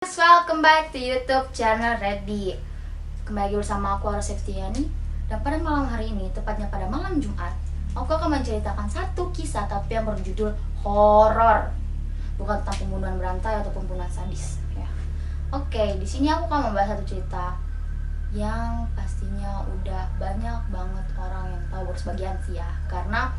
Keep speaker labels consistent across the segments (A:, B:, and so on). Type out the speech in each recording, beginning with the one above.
A: Welcome back to YouTube channel Ready. Kembali bersama aku Ara Septiani. Dan pada malam hari ini, tepatnya pada malam Jumat, aku akan menceritakan satu kisah tapi yang berjudul horor. Bukan tentang pembunuhan berantai atau pembunuhan sadis ya. Oke, di sini aku akan membahas satu cerita yang pastinya udah banyak banget orang yang tahu, bersebagian sih ya. Karena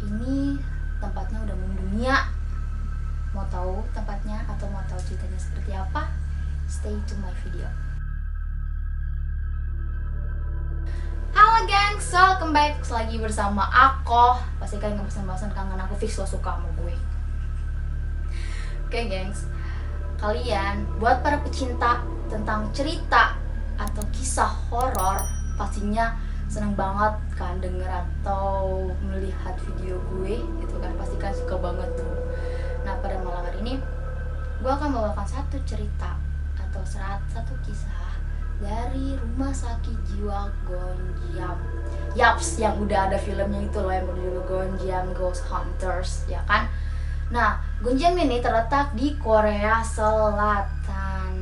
A: ini tempatnya udah mendunia. Mau tahu tempatnya atau mau tahu ceritanya seperti apa? Stay to my video. Halo gengs, welcome back lagi bersama aku. Pasti kalian gak bosan-bosan, kangen aku, fix lo suka sama gue. Oke gengs, kalian buat para pecinta tentang cerita atau kisah horor pastinya seneng banget kan denger atau melihat video gue gitu kan, pasti kan suka banget tuh. Nah, pada malam hari ini gue akan membawakan satu cerita atau satu kisah dari Rumah Sakit Jiwa Gonjiam. Yaps, yang udah ada filmnya itu loh, yang berjudul Gonjiam Ghost Hunters, ya kan? Nah, Gonjiam ini terletak di Korea Selatan.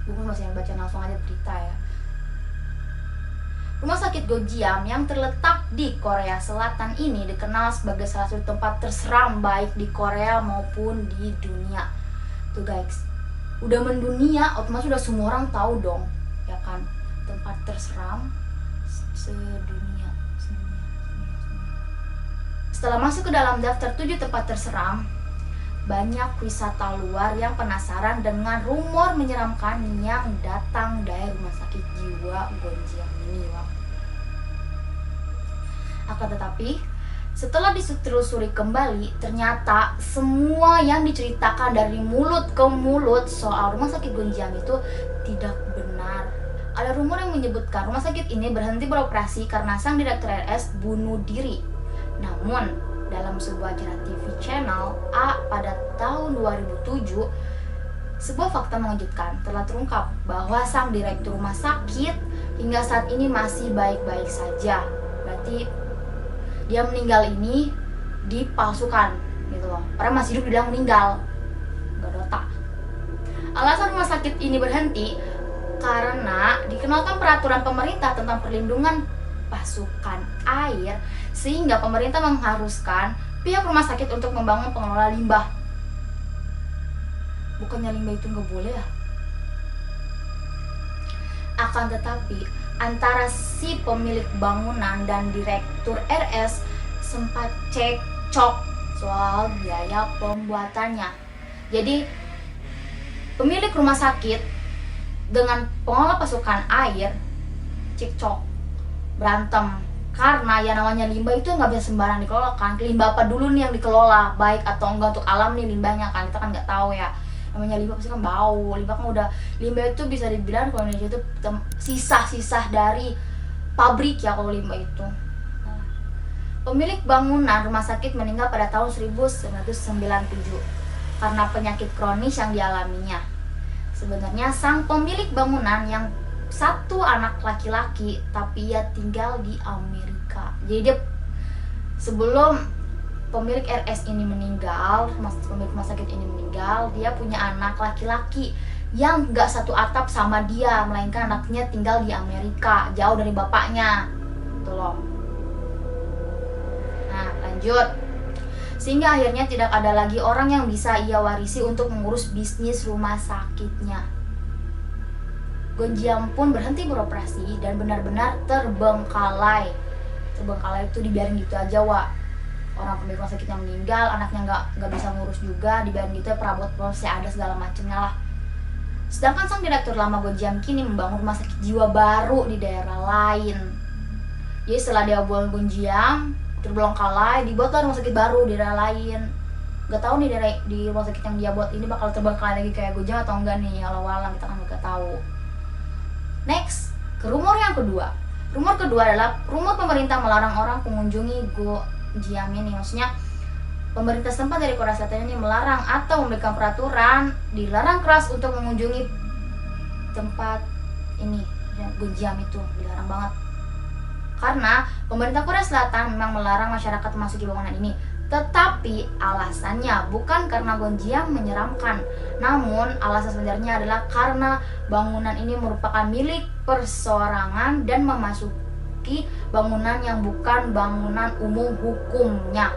A: Gue masih yang baca langsung aja berita ya. Rumah Sakit Gonjiam yang terletak di Korea Selatan ini dikenal sebagai salah satu tempat terseram baik di Korea maupun di dunia. Tuh guys, udah mendunia, otomatis udah semua orang tahu dong, ya kan? Tempat terseram sedunia. Setelah masuk ke dalam daftar 7 tempat terseram, banyak wisata luar yang penasaran dengan rumor menyeramkan yang datang dari Rumah Sakit Jiwa Gonjiam ini. Akan tetapi, setelah ditelusuri kembali, ternyata semua yang diceritakan dari mulut ke mulut soal Rumah Sakit Gonjiam itu tidak benar. Ada rumor yang menyebutkan rumah sakit ini berhenti beroperasi karena sang direktur RS bunuh diri. Namun, dalam sebuah acara TV channel A pada tahun 2007, sebuah fakta mengejutkan telah terungkap bahwa sang direktur rumah sakit hingga saat ini masih baik-baik saja. Berarti dia meninggal ini dipalsukan gitu loh. Orang masih hidup dibilang meninggal. Gak ada otak. Alasan rumah sakit ini berhenti karena dikenalkan peraturan pemerintah tentang perlindungan pasukan air, sehingga pemerintah mengharuskan pihak rumah sakit untuk membangun pengelola limbah. Bukannya limbah itu nggak boleh ya? Akan tetapi antara si pemilik bangunan dan direktur RS sempat cekcok soal biaya pembuatannya. Jadi pemilik rumah sakit dengan pengelola pasukan air cekcok, berantem, karena yang namanya limbah itu nggak bisa sembarang dikelola kan. Limbah apa dulu nih yang dikelola, baik atau enggak untuk alam nih limbahnya kan, kita kan nggak tahu ya. Namanya limbah pasti kan bau. Limbah kan udah, limbah itu bisa dibilang kalau Indonesia itu sisa-sisa dari pabrik ya kalau limbah itu. Pemilik bangunan rumah sakit meninggal pada tahun 1997 karena penyakit kronis yang dialaminya. Sebenarnya sang pemilik bangunan yang satu anak laki-laki, tapi ia tinggal di Amerika. Jadi dia sebelum pemilik RS ini meninggal, pemilik rumah sakit ini meninggal, dia punya anak laki-laki yang gak satu atap sama dia, melainkan anaknya tinggal di Amerika, jauh dari bapaknya. Gitu loh. Nah, lanjut. Sehingga akhirnya tidak ada lagi orang yang bisa ia warisi untuk mengurus bisnis rumah sakitnya. Gonjiam pun berhenti beroperasi dan benar-benar terbengkalai. Terbengkalai itu dibiarin gitu aja, Wak. Orang pemilik rumah sakitnya meninggal, anaknya nggak bisa ngurus juga, dibiarin gitu ya, perabot prosesnya ada segala macamnya lah. Sedangkan sang direktur lama Gonjiam kini membangun rumah sakit jiwa baru di daerah lain. Jadi setelah dia buang Gonjiam terbengkalai, dibuatlah rumah sakit baru di daerah lain. Gak tahu nih di rumah sakit yang dia buat ini bakal terbengkalai lagi kayak Gonjiam atau enggak nih, walau kita kan gak tahu. Next, ke rumor yang kedua. Rumor kedua adalah rumor pemerintah melarang orang mengunjungi Gonjiam ini. Maksudnya pemerintah setempat dari Korea Selatan ini melarang atau memberikan peraturan dilarang keras untuk mengunjungi tempat ini, Gonjiam itu dilarang banget. Karena pemerintah Korea Selatan memang melarang masyarakat memasuki bangunan ini Tetapi alasannya bukan karena Gonjiam menyeramkan, namun alasan sebenarnya adalah karena bangunan ini merupakan milik perseorangan dan memasuki bangunan yang bukan bangunan umum hukumnya.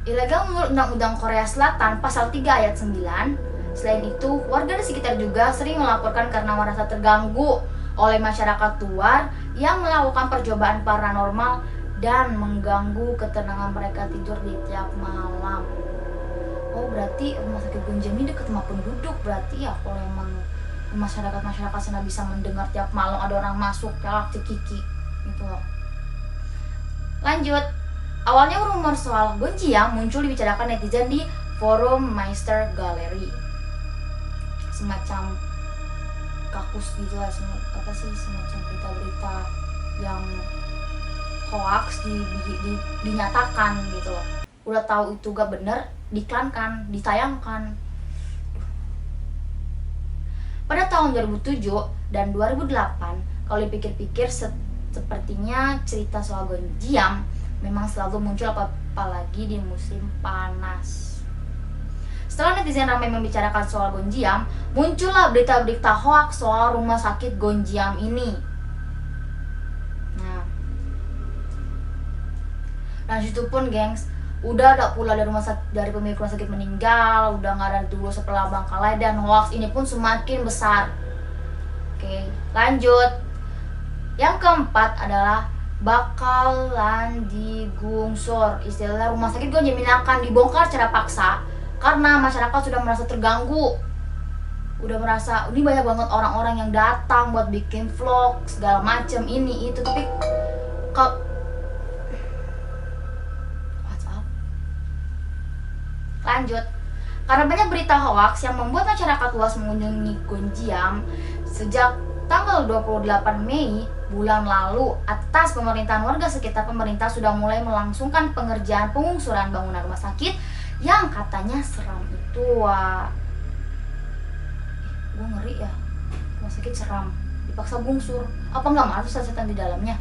A: Ilegal menurut Undang-Undang Korea Selatan pasal 3 ayat 9. Selain itu, warga di sekitar juga sering melaporkan karena merasa terganggu oleh masyarakat luar yang melakukan percobaan paranormal dan mengganggu ketenangan mereka tidur di tiap malam. Oh, berarti rumah sakit Gonjiam ini dekat sama penduduk berarti ya, kalau emang masyarakat sana bisa mendengar tiap malam ada orang masuk ya cekiki gitu loh. Lanjut, awalnya rumor soal Gonjiam muncul dibicarakan netizen di forum Meister Gallery, semacam kakus gitu lah, semacam berita-berita yang hoax dinyatakan gitu loh. Udah tahu itu gak bener, diiklankan, ditayangkan. Pada tahun 2007 dan 2008, kalau dipikir-pikir sepertinya cerita soal Gonjiam memang selalu muncul apalagi di musim panas. Setelah netizen ramai membicarakan soal Gonjiam, muncullah berita-berita hoax soal rumah sakit Gonjiam ini. Nah, dan situ pun gengs, udah gak pula dari pemilik rumah sakit meninggal, udah gak ada dulu setelah Bangkalai, dan hoax ini pun semakin besar. Oke, lanjut. Yang keempat adalah bakalan digungsur. Istilah rumah sakit Gonjiam ini akan dibongkar secara paksa karena masyarakat sudah merasa terganggu. Udah merasa ini banyak banget orang-orang yang datang buat bikin vlog segala macem ini itu, tapi lanjut, karena banyak berita hoax yang membuat masyarakat luas mengunjungi Gonjiam sejak tanggal 28 Mei bulan lalu. Atas pemerintahan warga sekitar, pemerintah sudah mulai melangsungkan pengerjaan pengungsuran bangunan rumah sakit yang katanya seram itu. Wah, gue ngeri ya, rumah sakit seram dipaksa bungsur, apa nggak masuk setan di dalamnya?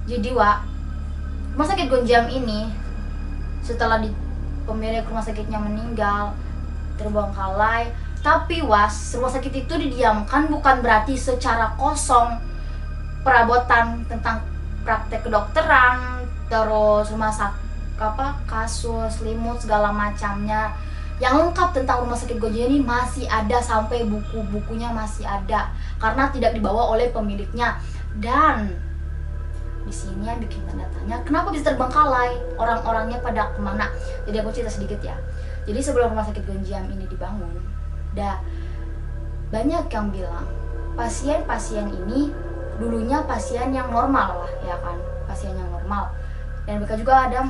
A: Jadi rumah sakit Gonjiam ini setelah pemilik rumah sakitnya meninggal, terbengkalai, tapi rumah sakit itu didiamkan bukan berarti secara kosong. Perabotan tentang praktek kedokteran, terus kasus, selimut segala macamnya yang lengkap tentang rumah sakit Gonjiam ini masih ada, sampai buku-bukunya masih ada karena tidak dibawa oleh pemiliknya. Dan di sini yang bikin tanda tanya, kenapa bisa terbengkalai, orang-orangnya pada kemana? Jadi aku cerita sedikit ya. Jadi sebelum rumah sakit Gonjiam ini dibangun, banyak yang bilang pasien-pasien ini dulunya pasien yang normal lah, ya kan, pasien yang normal. Dan mereka juga ada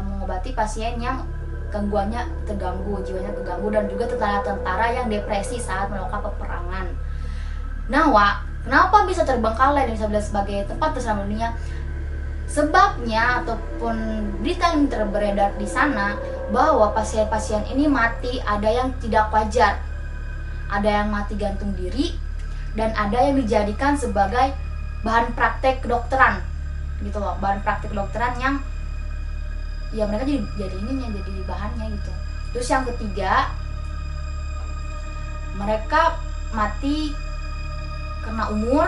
A: mengobati pasien yang gangguannya terganggu, jiwanya terganggu, dan juga tentara-tentara yang depresi saat melakukan peperangan. Nah, kenapa bisa terbengkalai dan bisa dilihat sebagai tempat terseram dunia? Sebabnya ataupun berita yang beredar di sana bahwa pasien-pasien ini mati, ada yang tidak wajar, ada yang mati gantung diri, dan ada yang dijadikan sebagai bahan praktek kedokteran, gitu loh, bahan praktek kedokteran yang ya mereka jadi bahannya gitu. Terus yang ketiga, mereka mati karena umur,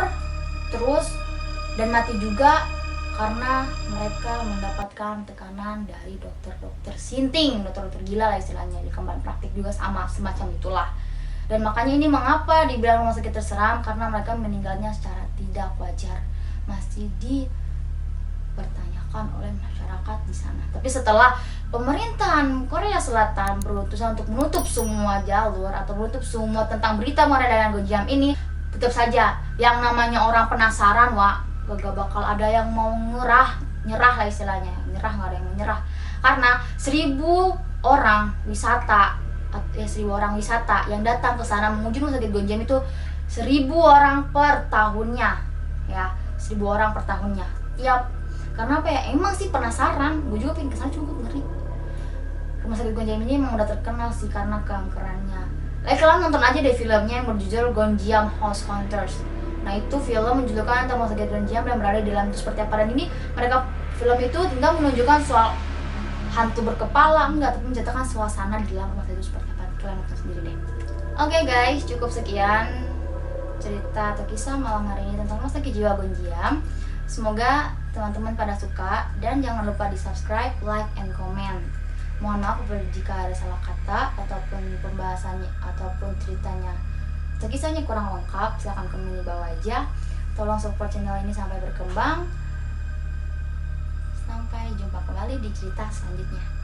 A: terus dan mati juga karena mereka mendapatkan tekanan dari dokter-dokter sinting, dokter-dokter gila lah istilahnya. Di kembang praktik juga sama, semacam itulah. Dan makanya ini mengapa dibilang rumah sakit terseram, karena mereka meninggalnya secara tidak wajar, masih dipertanyakan oleh masyarakat di sana. Tapi setelah pemerintahan Korea Selatan berusaha untuk menutup semua jalur atau menutup semua tentang berita mengenai Gonjiam ini, tetap saja yang namanya orang penasaran, gak bakal ada yang mau nyerah lah istilahnya. Gak ada yang mau nyerah, karena 1.000 orang wisata yang datang ke sana mengunjungi rumah sakit Gonjiam itu 1.000 orang per tahunnya, ya, 1.000 orang per tahunnya. Karena apa ya, emang sih penasaran, gue juga pengen kesana, cuma gue ngeri. Rumah sakit Gonjiam ini emang udah terkenal sih karena keangkerannya. Kalian nonton aja deh filmnya yang berjudul Gonjiam House Hunters. Nah itu film menjudulkan Antara Rumah Sakit dan Jam dan Berada di Dalam itu seperti apa. Dan ini mereka film itu tinggal menunjukkan soal hantu berkepala enggak, tapi menceritakan suasana di dalam rumah sakit itu seperti apa. Kalian nonton sendiri deh. Oke guys, cukup sekian cerita atau kisah malam hari ini tentang Rumah Sakit Jiwa Gonjiam. Semoga teman-teman pada suka dan jangan lupa di subscribe, like, and comment. Mohon maaf jika ada salah kata ataupun pembahasannya ataupun ceritanya atau kisahnya kurang lengkap, silahkan komen di bawah aja. Tolong support channel ini sampai berkembang. Sampai jumpa kembali di cerita selanjutnya.